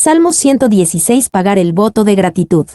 Salmo 116. Pagar el voto de gratitud.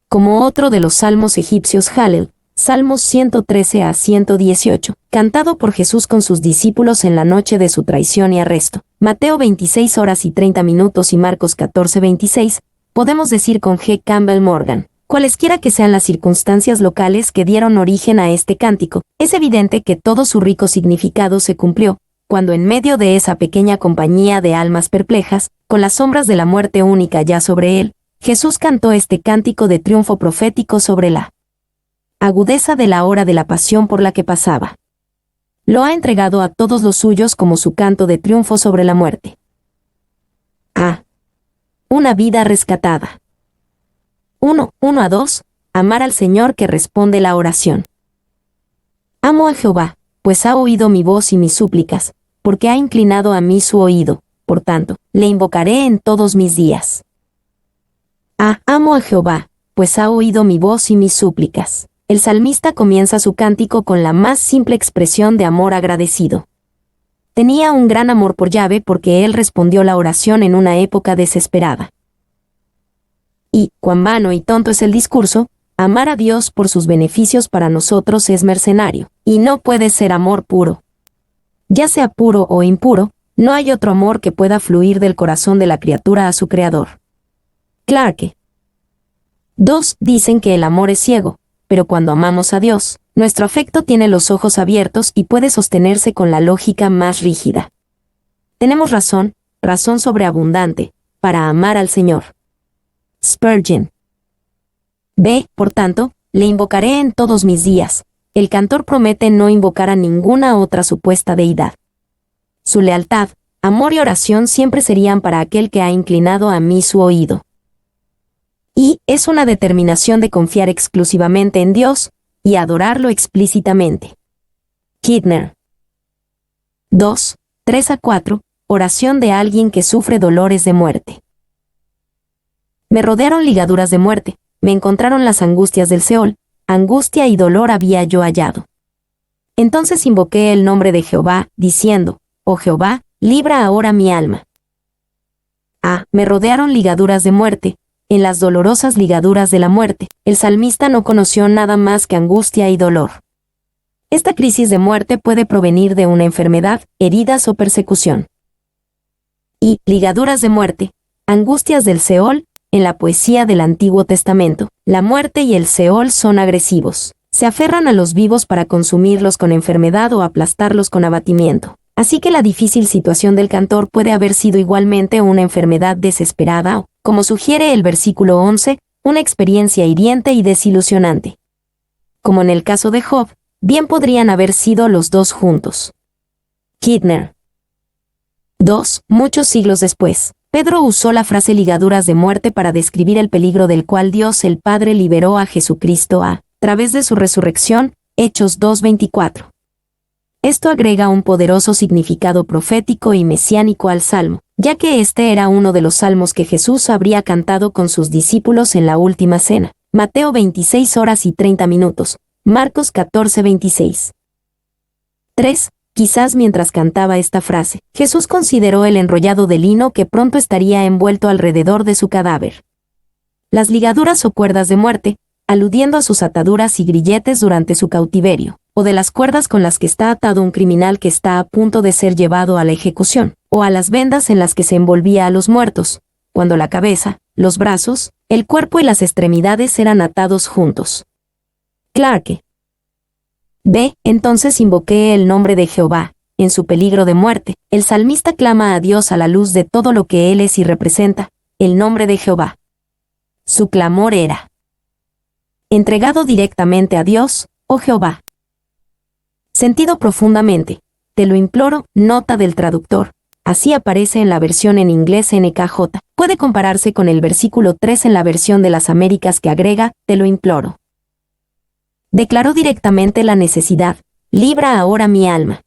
Como otro de los salmos egipcios Halel, Salmos 113 a 118, cantado por Jesús con sus discípulos en la noche de su traición y arresto. Mateo 26 horas y 30 minutos y Marcos 14:26, podemos decir con G. Campbell Morgan. Cualesquiera que sean las circunstancias locales que dieron origen a este cántico, es evidente que todo su rico significado se cumplió, cuando en medio de esa pequeña compañía de almas perplejas, con las sombras de la muerte única ya sobre él, Jesús cantó este cántico de triunfo profético sobre la agudeza de la hora de la pasión por la que pasaba. Lo ha entregado a todos los suyos como su canto de triunfo sobre la muerte. Una vida rescatada. 1:1-2. Amar al Señor que responde la oración. Amo a Jehová, pues ha oído mi voz y mis súplicas, porque ha inclinado a mí su oído, por tanto, le invocaré en todos mis días. Amo a Jehová, pues ha oído mi voz y mis súplicas. El salmista comienza su cántico con la más simple expresión de amor agradecido. Tenía un gran amor por Yahvé porque él respondió la oración en una época desesperada. Y, cuán vano y tonto es el discurso, amar a Dios por sus beneficios para nosotros es mercenario, y no puede ser amor puro. Ya sea puro o impuro, no hay otro amor que pueda fluir del corazón de la criatura a su Creador. Clarke. 2. Dicen que el amor es ciego, pero cuando amamos a Dios, nuestro afecto tiene los ojos abiertos y puede sostenerse con la lógica más rígida. Tenemos razón sobreabundante, para amar al Señor. Spurgeon. Por tanto, le invocaré en todos mis días. El cantor promete no invocar a ninguna otra supuesta deidad. Su lealtad, amor y oración siempre serían para aquel que ha inclinado a mí su oído. Y es una determinación de confiar exclusivamente en Dios y adorarlo explícitamente. Kidner. 2:3-4. Oración de alguien que sufre dolores de muerte. Me rodearon ligaduras de muerte, me encontraron las angustias del Seol, angustia y dolor había yo hallado. Entonces invoqué el nombre de Jehová, diciendo, oh Jehová, libra ahora mi alma. Me rodearon ligaduras de muerte. En las dolorosas ligaduras de la muerte, el salmista no conoció nada más que angustia y dolor. Esta crisis de muerte puede provenir de una enfermedad, heridas o persecución. Y ligaduras de muerte, angustias del Seol. En la poesía del Antiguo Testamento, la muerte y el Seol son agresivos. Se aferran a los vivos para consumirlos con enfermedad o aplastarlos con abatimiento. Así que la difícil situación del cantor puede haber sido igualmente una enfermedad desesperada o, como sugiere el versículo 11, una experiencia hiriente y desilusionante. Como en el caso de Job, bien podrían haber sido los dos juntos. Kidner. 2. Muchos siglos después, Pedro usó la frase ligaduras de muerte para describir el peligro del cual Dios el Padre liberó a Jesucristo a través de su resurrección, Hechos 2:24. Esto agrega un poderoso significado profético y mesiánico al salmo, ya que este era uno de los salmos que Jesús habría cantado con sus discípulos en la última cena. Mateo 26 horas y 30 minutos, Marcos 14:26. 3. Quizás mientras cantaba esta frase, Jesús consideró el enrollado de lino que pronto estaría envuelto alrededor de su cadáver. Las ligaduras o cuerdas de muerte, aludiendo a sus ataduras y grilletes durante su cautiverio, o de las cuerdas con las que está atado un criminal que está a punto de ser llevado a la ejecución, o a las vendas en las que se envolvía a los muertos, cuando la cabeza, los brazos, el cuerpo y las extremidades eran atados juntos. Clarke. Entonces invoqué el nombre de Jehová. En su peligro de muerte, el salmista clama a Dios a la luz de todo lo que él es y representa, el nombre de Jehová. Su clamor era entregado directamente a Dios, oh Jehová. Sentido profundamente, te lo imploro, nota del traductor. Así aparece en la versión en inglés NKJ. Puede compararse con el versículo 3 en la versión de las Américas que agrega, te lo imploro. Declaró directamente la necesidad, libra ahora mi alma.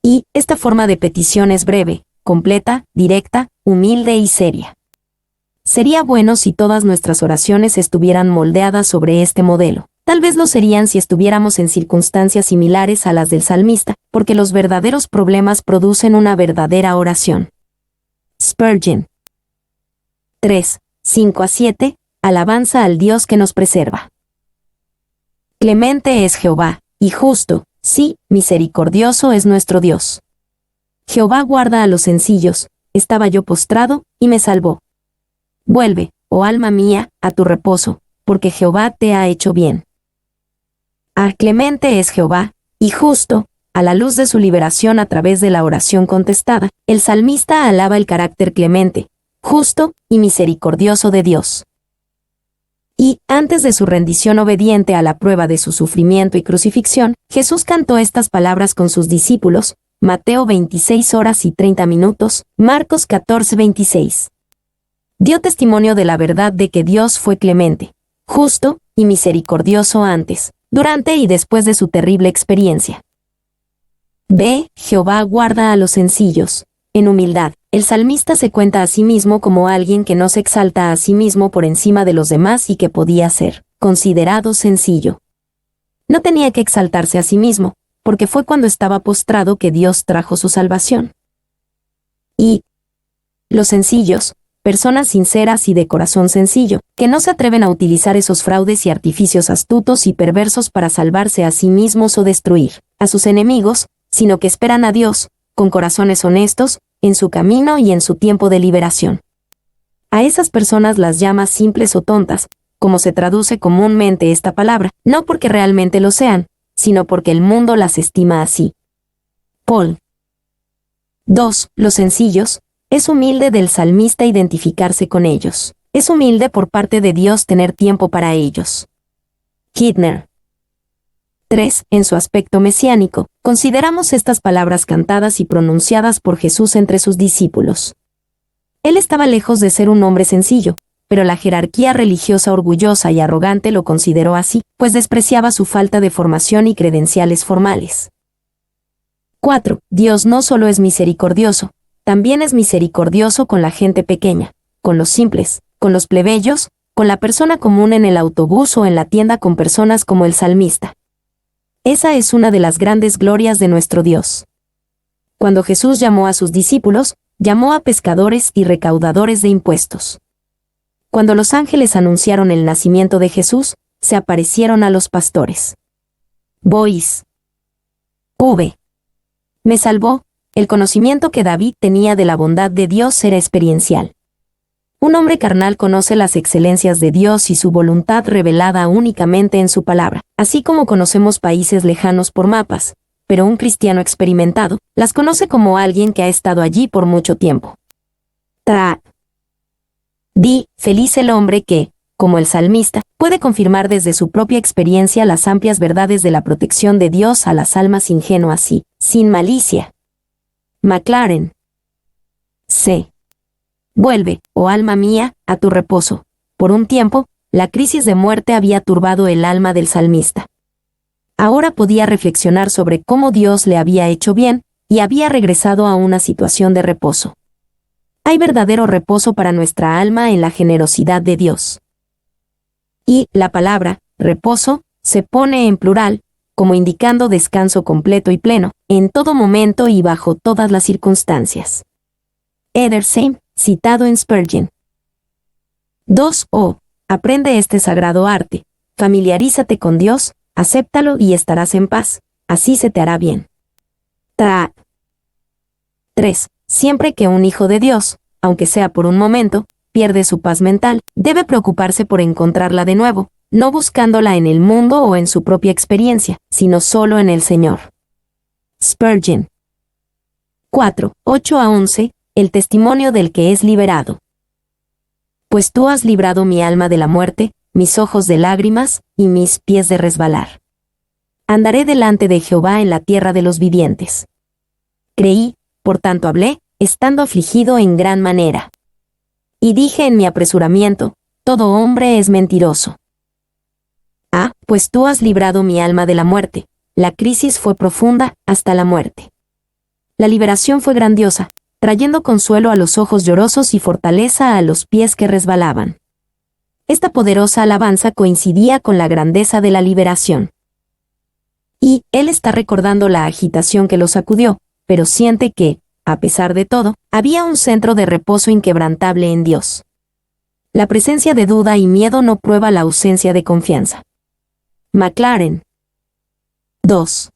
Y esta forma de petición es breve, completa, directa, humilde y seria. Sería bueno si todas nuestras oraciones estuvieran moldeadas sobre este modelo. Tal vez lo serían si estuviéramos en circunstancias similares a las del salmista, porque los verdaderos problemas producen una verdadera oración. Spurgeon. 3, 5-7, alabanza al Dios que nos preserva. Clemente es Jehová, y justo, sí, misericordioso es nuestro Dios. Jehová guarda a los sencillos, estaba yo postrado, y me salvó. Vuelve, oh alma mía, a tu reposo, porque Jehová te ha hecho bien. Clemente es Jehová, y justo, a la luz de su liberación a través de la oración contestada, el salmista alaba el carácter clemente, justo y misericordioso de Dios. Y, antes de su rendición obediente a la prueba de su sufrimiento y crucifixión, Jesús cantó estas palabras con sus discípulos, Mateo 26:30, Marcos 14:26. Dio testimonio de la verdad de que Dios fue clemente, justo y misericordioso antes, durante y después de su terrible experiencia. B. Jehová guarda a los sencillos. En humildad, el salmista se cuenta a sí mismo como alguien que no se exalta a sí mismo por encima de los demás y que podía ser considerado sencillo. No tenía que exaltarse a sí mismo, porque fue cuando estaba postrado que Dios trajo su salvación. Y los sencillos, personas sinceras y de corazón sencillo, que no se atreven a utilizar esos fraudes y artificios astutos y perversos para salvarse a sí mismos o destruir a sus enemigos, sino que esperan a Dios, con corazones honestos, en su camino y en su tiempo de liberación. A esas personas las llama simples o tontas, como se traduce comúnmente esta palabra, no porque realmente lo sean, sino porque el mundo las estima así. Paul. 2. Los sencillos. Es humilde del salmista identificarse con ellos. Es humilde por parte de Dios tener tiempo para ellos. Kidner. 3. En su aspecto mesiánico, consideramos estas palabras cantadas y pronunciadas por Jesús entre sus discípulos. Él estaba lejos de ser un hombre sencillo, pero la jerarquía religiosa orgullosa y arrogante lo consideró así, pues despreciaba su falta de formación y credenciales formales. 4. Dios no solo es misericordioso, también es misericordioso con la gente pequeña, con los simples, con los plebeyos, con la persona común en el autobús o en la tienda, con personas como el salmista. Esa es una de las grandes glorias de nuestro Dios. Cuando Jesús llamó a sus discípulos, llamó a pescadores y recaudadores de impuestos. Cuando los ángeles anunciaron el nacimiento de Jesús, se aparecieron a los pastores. Bois. V. Me salvó. El conocimiento que David tenía de la bondad de Dios era experiencial. Un hombre carnal conoce las excelencias de Dios y su voluntad revelada únicamente en su palabra, así como conocemos países lejanos por mapas, pero un cristiano experimentado las conoce como alguien que ha estado allí por mucho tiempo. Feliz el hombre que, como el salmista, puede confirmar desde su propia experiencia las amplias verdades de la protección de Dios a las almas ingenuas y, sin malicia. McLaren. C. Vuelve, oh alma mía, a tu reposo. Por un tiempo, la crisis de muerte había turbado el alma del salmista. Ahora podía reflexionar sobre cómo Dios le había hecho bien, y había regresado a una situación de reposo. Hay verdadero reposo para nuestra alma en la generosidad de Dios. Y la palabra, reposo, se pone en plural, como indicando descanso completo y pleno, en todo momento y bajo todas las circunstancias. Edersheim, citado en Spurgeon. 2. Aprende este sagrado arte, familiarízate con Dios, acéptalo y estarás en paz, así se te hará bien. 3. Siempre que un hijo de Dios, aunque sea por un momento, pierde su paz mental, debe preocuparse por encontrarla de nuevo, no buscándola en el mundo o en su propia experiencia, sino solo en el Señor. Spurgeon. 4. 8-11. El testimonio del que es liberado. Pues tú has librado mi alma de la muerte, mis ojos de lágrimas, y mis pies de resbalar. Andaré delante de Jehová en la tierra de los vivientes. Creí, por tanto hablé, estando afligido en gran manera. Y dije en mi apresuramiento, todo hombre es mentiroso. Pues tú has librado mi alma de la muerte. La crisis fue profunda, hasta la muerte. La liberación fue grandiosa, trayendo consuelo a los ojos llorosos y fortaleza a los pies que resbalaban. Esta poderosa alabanza coincidía con la grandeza de la liberación. Y él está recordando la agitación que lo sacudió, pero siente que, a pesar de todo, había un centro de reposo inquebrantable en Dios. La presencia de duda y miedo no prueba la ausencia de confianza. Maclaren. 2.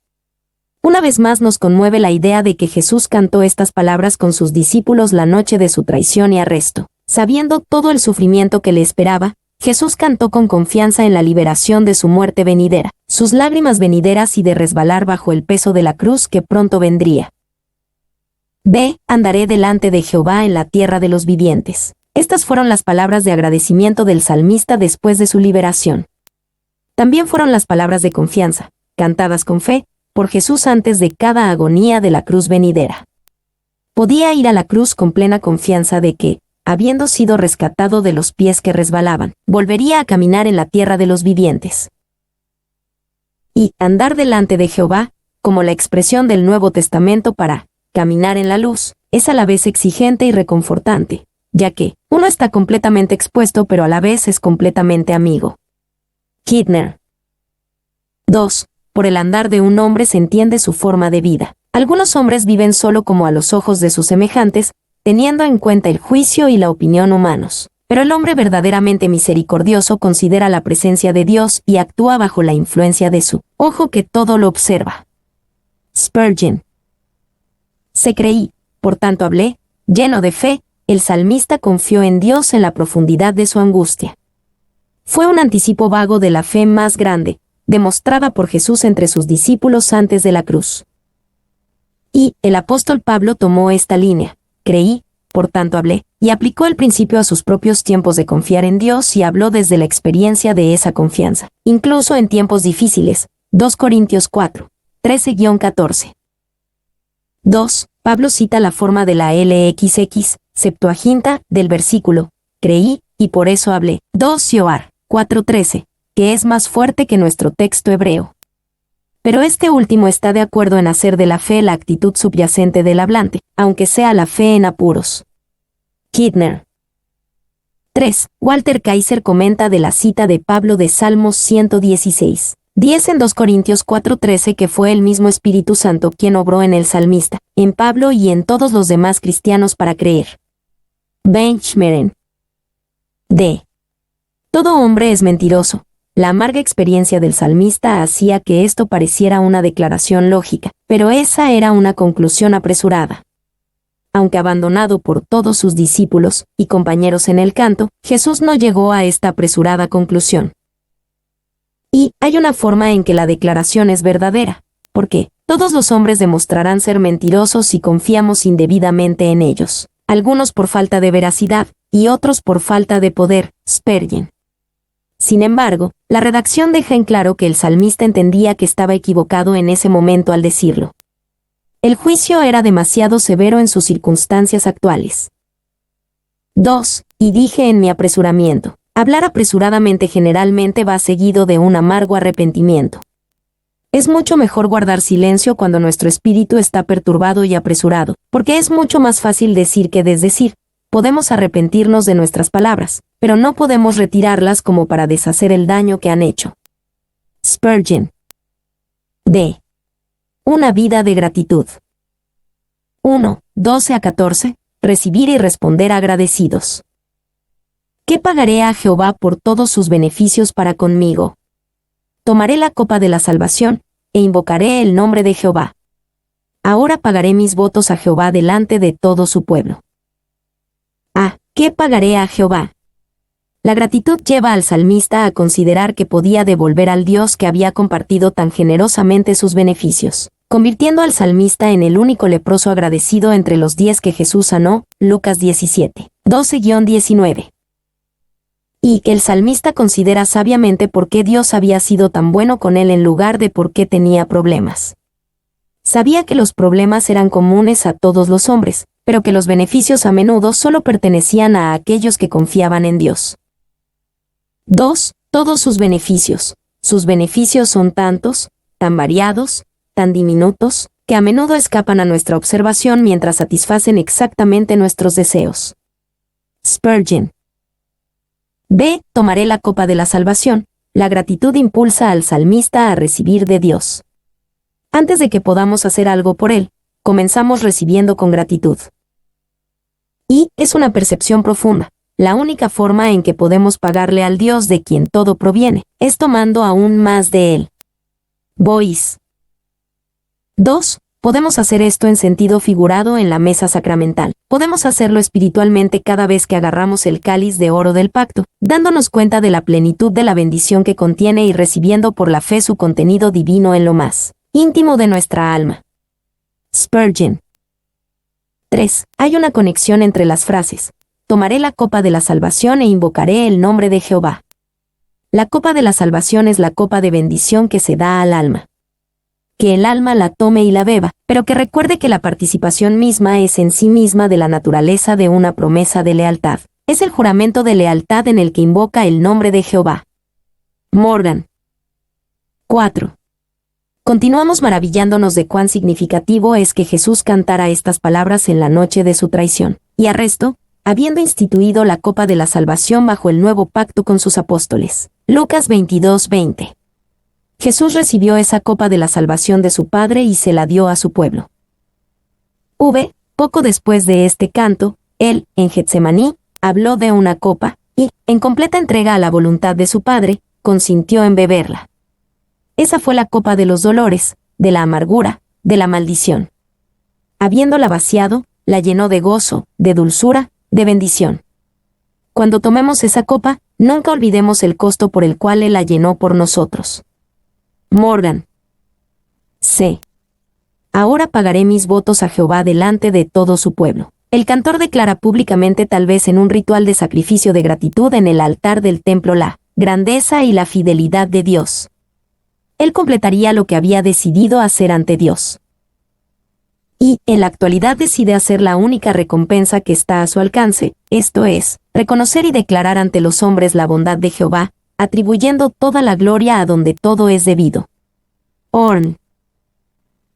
Una vez más nos conmueve la idea de que Jesús cantó estas palabras con sus discípulos la noche de su traición y arresto. Sabiendo todo el sufrimiento que le esperaba, Jesús cantó con confianza en la liberación de su muerte venidera, sus lágrimas venideras y de resbalar bajo el peso de la cruz que pronto vendría. Ve, andaré delante de Jehová en la tierra de los vivientes. Estas fueron las palabras de agradecimiento del salmista después de su liberación. También fueron las palabras de confianza, cantadas con fe, por Jesús antes de cada agonía de la cruz venidera. Podía ir a la cruz con plena confianza de que, habiendo sido rescatado de los pies que resbalaban, volvería a caminar en la tierra de los vivientes. Y andar delante de Jehová, como la expresión del Nuevo Testamento para caminar en la luz, es a la vez exigente y reconfortante, ya que uno está completamente expuesto pero a la vez es completamente amigo. Kidner. 2. Por el andar de un hombre se entiende su forma de vida. Algunos hombres viven solo como a los ojos de sus semejantes, teniendo en cuenta el juicio y la opinión humanos. Pero el hombre verdaderamente misericordioso considera la presencia de Dios y actúa bajo la influencia de su ojo que todo lo observa. Spurgeon. Se creí, por tanto hablé, lleno de fe, el salmista confió en Dios en la profundidad de su angustia. Fue un anticipo vago de la fe más grande, demostrada por Jesús entre sus discípulos antes de la cruz. Y el apóstol Pablo tomó esta línea, creí, por tanto hablé, y aplicó el principio a sus propios tiempos de confiar en Dios y habló desde la experiencia de esa confianza, incluso en tiempos difíciles. 2 Corintios 4, 13-14. 2. Pablo cita la forma de la LXX, Septuaginta, del versículo, creí, y por eso hablé. 2 Sioar, 4:13, que es más fuerte que nuestro texto hebreo. Pero este último está de acuerdo en hacer de la fe la actitud subyacente del hablante, aunque sea la fe en apuros. Kidner. 3. Walter Kaiser comenta de la cita de Pablo de Salmos 116. 10 en 2 Corintios 4:13 que fue el mismo Espíritu Santo quien obró en el salmista, en Pablo y en todos los demás cristianos para creer. Benchmeren. D. Todo hombre es mentiroso. La amarga experiencia del salmista hacía que esto pareciera una declaración lógica, pero esa era una conclusión apresurada. Aunque abandonado por todos sus discípulos y compañeros en el canto, Jesús no llegó a esta apresurada conclusión. Y hay una forma en que la declaración es verdadera, porque todos los hombres demostrarán ser mentirosos si confiamos indebidamente en ellos, algunos por falta de veracidad y otros por falta de poder. Spurgeon. Sin embargo, la redacción deja en claro que el salmista entendía que estaba equivocado en ese momento al decirlo. El juicio era demasiado severo en sus circunstancias actuales. 2. Y dije en mi apresuramiento. Hablar apresuradamente generalmente va seguido de un amargo arrepentimiento. Es mucho mejor guardar silencio cuando nuestro espíritu está perturbado y apresurado, porque es mucho más fácil decir que desdecir. Podemos arrepentirnos de nuestras palabras, pero no podemos retirarlas como para deshacer el daño que han hecho. Spurgeon. D. Una vida de gratitud. 1. 12-14. Recibir y responder agradecidos. ¿Qué pagaré a Jehová por todos sus beneficios para conmigo? Tomaré la copa de la salvación, e invocaré el nombre de Jehová. Ahora pagaré mis votos a Jehová delante de todo su pueblo. A. ¿Qué pagaré a Jehová? La gratitud lleva al salmista a considerar que podía devolver al Dios que había compartido tan generosamente sus beneficios, convirtiendo al salmista en el único leproso agradecido entre los 10 que Jesús sanó. Lucas 17, 12-19. Y que el salmista considera sabiamente por qué Dios había sido tan bueno con él en lugar de por qué tenía problemas. Sabía que los problemas eran comunes a todos los hombres, pero que los beneficios a menudo solo pertenecían a aquellos que confiaban en Dios. 2. Todos sus beneficios. Sus beneficios son tantos, tan variados, tan diminutos, que a menudo escapan a nuestra observación mientras satisfacen exactamente nuestros deseos. Spurgeon. B. Tomaré la copa de la salvación. La gratitud impulsa al salmista a recibir de Dios. Antes de que podamos hacer algo por él, comenzamos recibiendo con gratitud. Y es una percepción profunda. La única forma en que podemos pagarle al Dios de quien todo proviene es tomando aún más de Él. Bois. 2. Podemos hacer esto en sentido figurado en la mesa sacramental. Podemos hacerlo espiritualmente cada vez que agarramos el cáliz de oro del pacto, dándonos cuenta de la plenitud de la bendición que contiene y recibiendo por la fe su contenido divino en lo más íntimo de nuestra alma. Spurgeon. 3. Hay una conexión entre las frases. Tomaré la copa de la salvación e invocaré el nombre de Jehová. La copa de la salvación es la copa de bendición que se da al alma. Que el alma la tome y la beba, pero que recuerde que la participación misma es en sí misma de la naturaleza de una promesa de lealtad. Es el juramento de lealtad en el que invoca el nombre de Jehová. Morgan. 4. Continuamos maravillándonos de cuán significativo es que Jesús cantara estas palabras en la noche de su traición y arresto, habiendo instituido la copa de la salvación bajo el nuevo pacto con sus apóstoles. Lucas 22:20. Jesús recibió esa copa de la salvación de su Padre y se la dio a su pueblo. Poco después de este canto, él, en Getsemaní, habló de una copa, y, en completa entrega a la voluntad de su Padre, consintió en beberla. Esa fue la copa de los dolores, de la amargura, de la maldición. Habiéndola vaciado, la llenó de gozo, de dulzura, de bendición. Cuando tomemos esa copa, nunca olvidemos el costo por el cual Él la llenó por nosotros. Morgan. C. Ahora pagaré mis votos a Jehová delante de todo su pueblo. El cantor declara públicamente, tal vez en un ritual de sacrificio de gratitud en el altar del templo, la grandeza y la fidelidad de Dios. Él completaría lo que había decidido hacer ante Dios. Y, en la actualidad, decide hacer la única recompensa que está a su alcance, esto es, reconocer y declarar ante los hombres la bondad de Jehová, atribuyendo toda la gloria a donde todo es debido. Orn.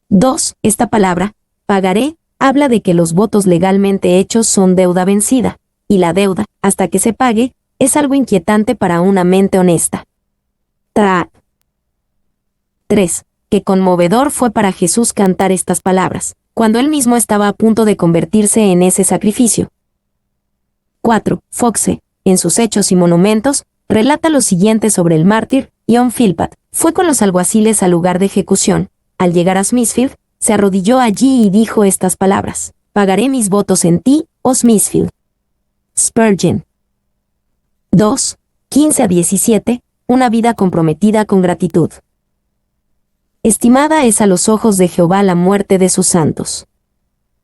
2. Esta palabra, pagaré, habla de que los votos legalmente hechos son deuda vencida, y la deuda, hasta que se pague, es algo inquietante para una mente honesta. 3. Qué conmovedor fue para Jesús cantar estas palabras, cuando él mismo estaba a punto de convertirse en ese sacrificio. 4. Foxe, en sus Hechos y Monumentos, relata lo siguiente sobre el mártir, John Philpott. Fue con los alguaciles al lugar de ejecución. Al llegar a Smithfield, se arrodilló allí y dijo estas palabras: pagaré mis votos en ti, oh Smithfield. Spurgeon. 2. 15-17, una vida comprometida con gratitud. Estimada es a los ojos de Jehová la muerte de sus santos.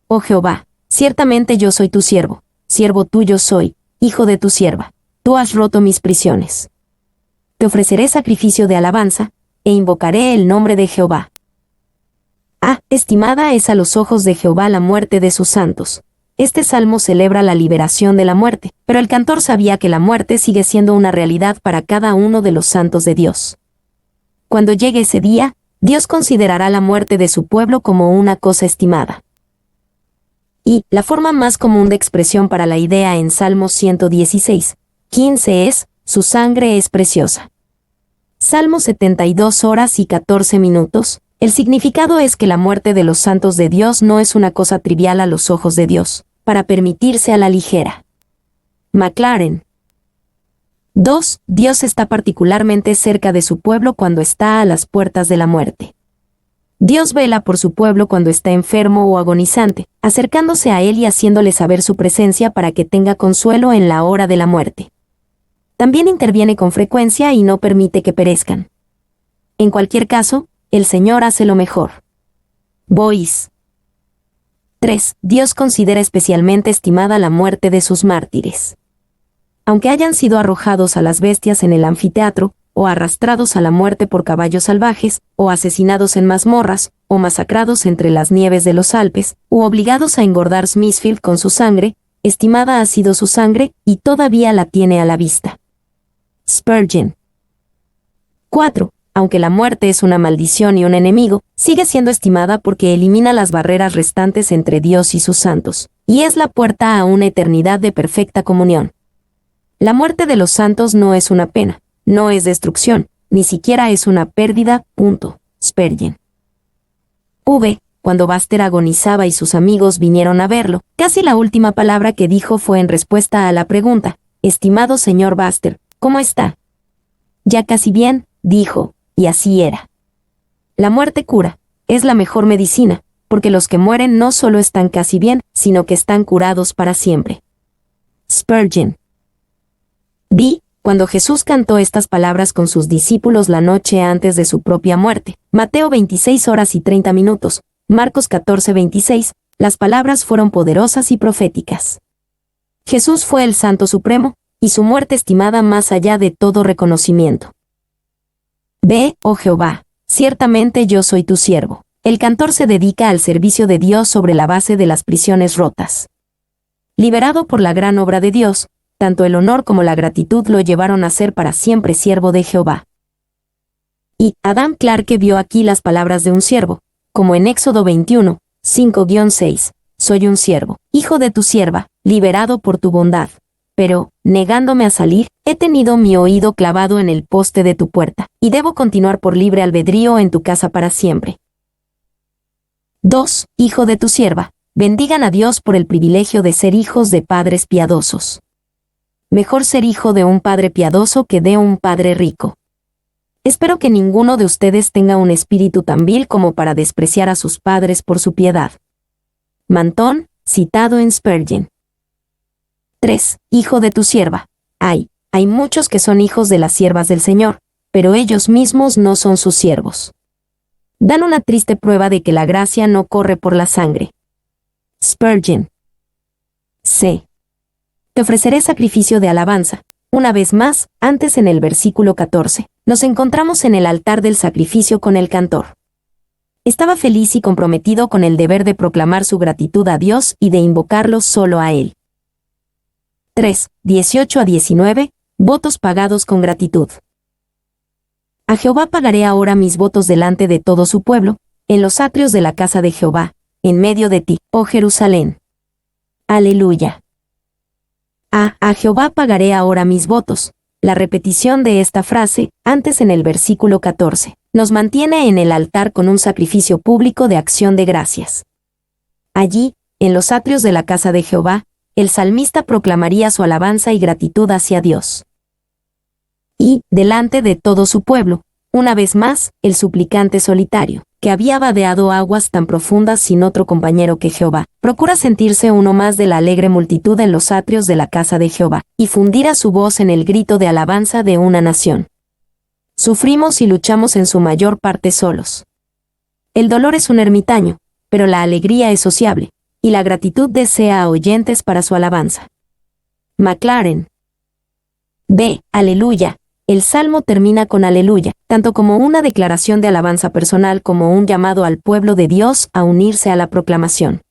Oh Jehová, ciertamente yo soy tu siervo, siervo tuyo soy, hijo de tu sierva. Tú has roto mis prisiones. Te ofreceré sacrificio de alabanza, e invocaré el nombre de Jehová. Estimada es a los ojos de Jehová la muerte de sus santos. Este salmo celebra la liberación de la muerte, pero el cantor sabía que la muerte sigue siendo una realidad para cada uno de los santos de Dios. Cuando llegue ese día, Dios considerará la muerte de su pueblo como una cosa estimada. Y la forma más común de expresión para la idea en Salmos 116:15 es: su sangre es preciosa. Salmo 72 horas y 14 minutos. El significado es que la muerte de los santos de Dios no es una cosa trivial a los ojos de Dios, para permitirse a la ligera. McLaren. 2. Dios está particularmente cerca de su pueblo cuando está a las puertas de la muerte. Dios vela por su pueblo cuando está enfermo o agonizante, acercándose a él y haciéndole saber su presencia para que tenga consuelo en la hora de la muerte. También interviene con frecuencia y no permite que perezcan. En cualquier caso, el Señor hace lo mejor. Bois. 3. Dios considera especialmente estimada la muerte de sus mártires. Aunque hayan sido arrojados a las bestias en el anfiteatro, o arrastrados a la muerte por caballos salvajes, o asesinados en mazmorras, o masacrados entre las nieves de los Alpes, u obligados a engordar Smithfield con su sangre, estimada ha sido su sangre, y todavía la tiene a la vista. Spurgeon. 4. Aunque la muerte es una maldición y un enemigo, sigue siendo estimada porque elimina las barreras restantes entre Dios y sus santos, y es la puerta a una eternidad de perfecta comunión. La muerte de los santos no es una pena, no es destrucción, ni siquiera es una pérdida. Spurgeon. cuando Buster agonizaba y sus amigos vinieron a verlo, casi la última palabra que dijo fue en respuesta a la pregunta: «Estimado señor Buster, ¿cómo está?» «Ya casi bien», dijo, y así era. La muerte cura, es la mejor medicina, porque los que mueren no solo están casi bien, sino que están curados para siempre. Spurgeon. Cuando Jesús cantó estas palabras con sus discípulos la noche antes de su propia muerte, Mateo 26:30, Marcos 14:26, las palabras fueron poderosas y proféticas. Jesús fue el Santo Supremo, y su muerte estimada más allá de todo reconocimiento. Oh Jehová, ciertamente yo soy tu siervo. El cantor se dedica al servicio de Dios sobre la base de las prisiones rotas. Liberado por la gran obra de Dios, tanto el honor como la gratitud lo llevaron a ser para siempre siervo de Jehová. Y Adam Clarke vio aquí las palabras de un siervo, como en Éxodo 21, 5-6, «Soy un siervo, hijo de tu sierva, liberado por tu bondad. Pero, negándome a salir, he tenido mi oído clavado en el poste de tu puerta, y debo continuar por libre albedrío en tu casa para siempre». Hijo de tu sierva, bendigan a Dios por el privilegio de ser hijos de padres piadosos. Mejor ser hijo de un padre piadoso que de un padre rico. Espero que ninguno de ustedes tenga un espíritu tan vil como para despreciar a sus padres por su piedad. Mantón, citado en Spurgeon. Hijo de tu sierva. Hay muchos que son hijos de las siervas del Señor, pero ellos mismos no son sus siervos. Dan una triste prueba de que la gracia no corre por la sangre. Spurgeon. Te ofreceré sacrificio de alabanza. Una vez más, antes en el versículo 14, nos encontramos en el altar del sacrificio con el cantor. Estaba feliz y comprometido con el deber de proclamar su gratitud a Dios y de invocarlo solo a Él. 18-19, votos pagados con gratitud. A Jehová pagaré ahora mis votos delante de todo su pueblo, en los atrios de la casa de Jehová, en medio de ti, oh Jerusalén. Aleluya. A Jehová pagaré ahora mis votos. La repetición de esta frase, antes en el versículo 14, nos mantiene en el altar con un sacrificio público de acción de gracias. Allí, en los atrios de la casa de Jehová, el salmista proclamaría su alabanza y gratitud hacia Dios. Y, delante de todo su pueblo, una vez más, el suplicante solitario, que había vadeado aguas tan profundas sin otro compañero que Jehová, procura sentirse uno más de la alegre multitud en los atrios de la casa de Jehová, y fundir a su voz en el grito de alabanza de una nación. Sufrimos y luchamos en su mayor parte solos. El dolor es un ermitaño, pero la alegría es sociable, y la gratitud desea a oyentes para su alabanza. Maclaren. Aleluya. El salmo termina con aleluya, tanto como una declaración de alabanza personal como un llamado al pueblo de Dios a unirse a la proclamación.